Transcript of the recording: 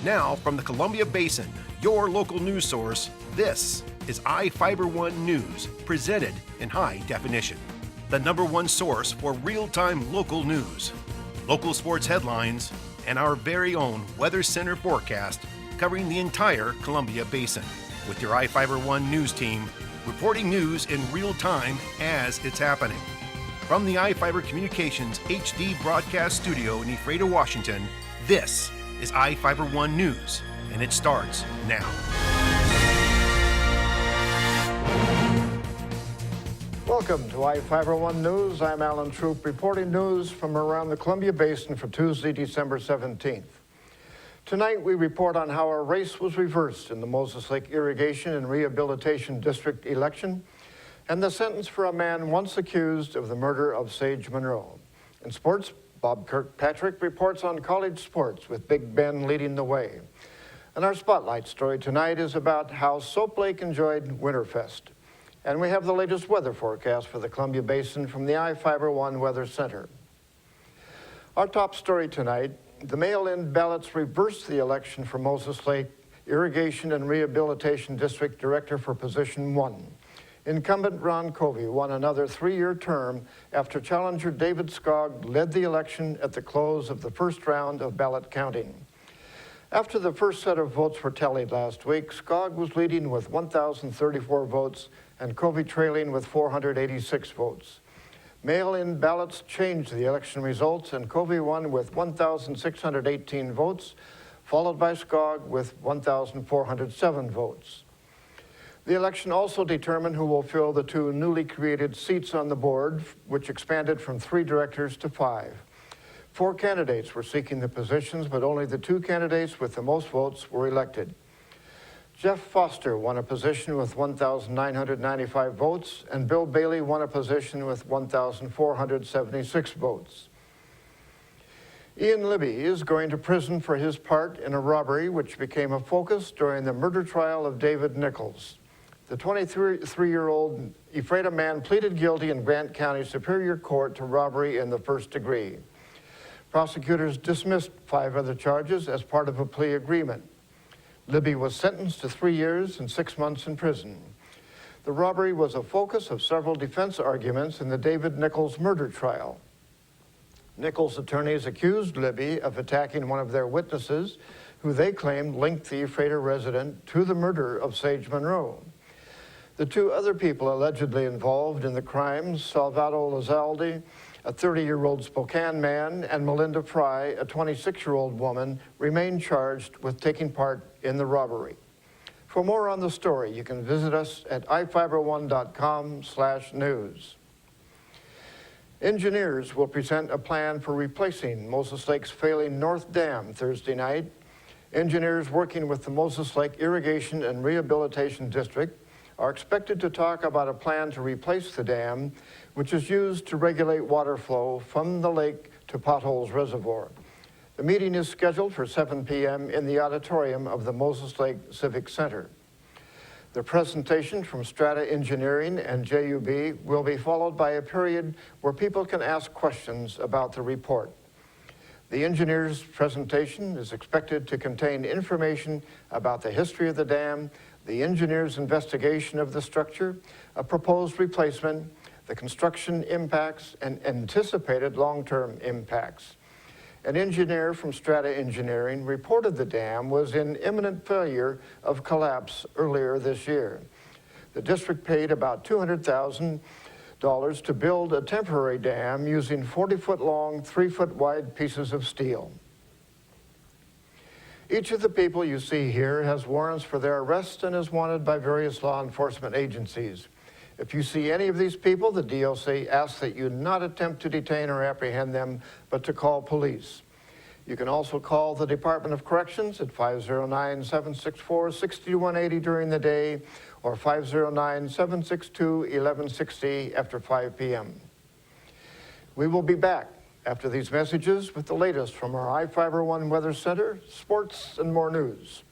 Now, from the Columbia Basin, your local news source, this is iFIBER 1 News, presented in high definition. The #1 source for real-time local news, local sports headlines, and our very own Weather Center forecast covering the entire Columbia Basin. With your iFIBER 1 News team, reporting news in real time as it's happening. From the iFIBER Communications HD broadcast studio in Ephrata, Washington, this is iFIBER 1 News, and it starts now. Welcome to iFIBER 1 News. I'm Alan Troop reporting news from around the Columbia Basin for Tuesday, December 17th. Tonight we report on how a race was reversed in the Moses Lake Irrigation and Rehabilitation District election and the sentence for a man once accused of the murder of Sage Monroe. In sports, Bob Kirkpatrick reports on college sports with Big Ben leading the way. And our spotlight story tonight is about how Soap Lake enjoyed Winterfest. And we have the latest weather forecast for the Columbia Basin from the iFIBER 1 Weather Center. Our top story tonight, the mail-in ballots reversed the election for Moses Lake Irrigation and Rehabilitation District Director for Position 1. Incumbent Ron Covey won another 3-year term after challenger David Skog led the election at the close of the first round of ballot counting. After the first set of votes were tallied last week, Skog was leading with 1,034 votes and Covey trailing with 486 votes. Mail-in ballots changed the election results, and Covey won with 1,618 votes, followed by Skog with 1,407 votes. The election also determined who will fill the 2 newly created seats on the board, which expanded from 3 directors to 5. 4 candidates were seeking the positions, but only the 2 candidates with the most votes were elected. Jeff Foster won a position with 1,995 votes, and Bill Bailey won a position with 1,476 votes. Ian Libby is going to prison for his part in a robbery which became a focus during the murder trial of David Nichols. The 23-year-old Ephrata man pleaded guilty in Grant County Superior Court to robbery in the first degree. Prosecutors dismissed 5 other charges as part of a plea agreement. Libby was sentenced to 3 years and 6 months in prison. The robbery was a focus of several defense arguments in the David Nichols murder trial. Nichols' attorneys accused Libby of attacking one of their witnesses, who they claimed linked the Ephrata resident to the murder of Sage Monroe. The 2 other people allegedly involved in the crimes, Salvador Lizalde, a 30-year-old Spokane man, and Melinda Fry, a 26-year-old woman, remain charged with taking part in the robbery. For more on the story, you can visit us at ifiber1.com/news. Engineers will present a plan for replacing Moses Lake's failing North Dam Thursday night. Engineers working with the Moses Lake Irrigation and Rehabilitation District are expected to talk about a plan to replace the dam, which is used to regulate water flow from the lake to Potholes Reservoir. The meeting is scheduled for 7 p.m. in the auditorium of the Moses Lake Civic Center. The presentation from Strata Engineering and JUB will be followed by a period where people can ask questions about the report. The engineer's presentation is expected to contain information about the history of the dam, the engineer's investigation of the structure, a proposed replacement, the construction impacts, and anticipated long-term impacts. An engineer from Strata Engineering reported the dam was in imminent failure of collapse earlier this year. The district paid about $200,000 to build a temporary dam using 40-foot-long, 3-foot-wide pieces of steel. Each of the people you see here has warrants for their arrest and is wanted by various law enforcement agencies. If you see any of these people, the DOC asks that you not attempt to detain or apprehend them, but to call police. You can also call the Department of Corrections at 509-764-6180 during the day or 509-762-1160 after 5 p.m. We will be back after these messages with the latest from our iFIBER 1 Weather Center, sports, and more news.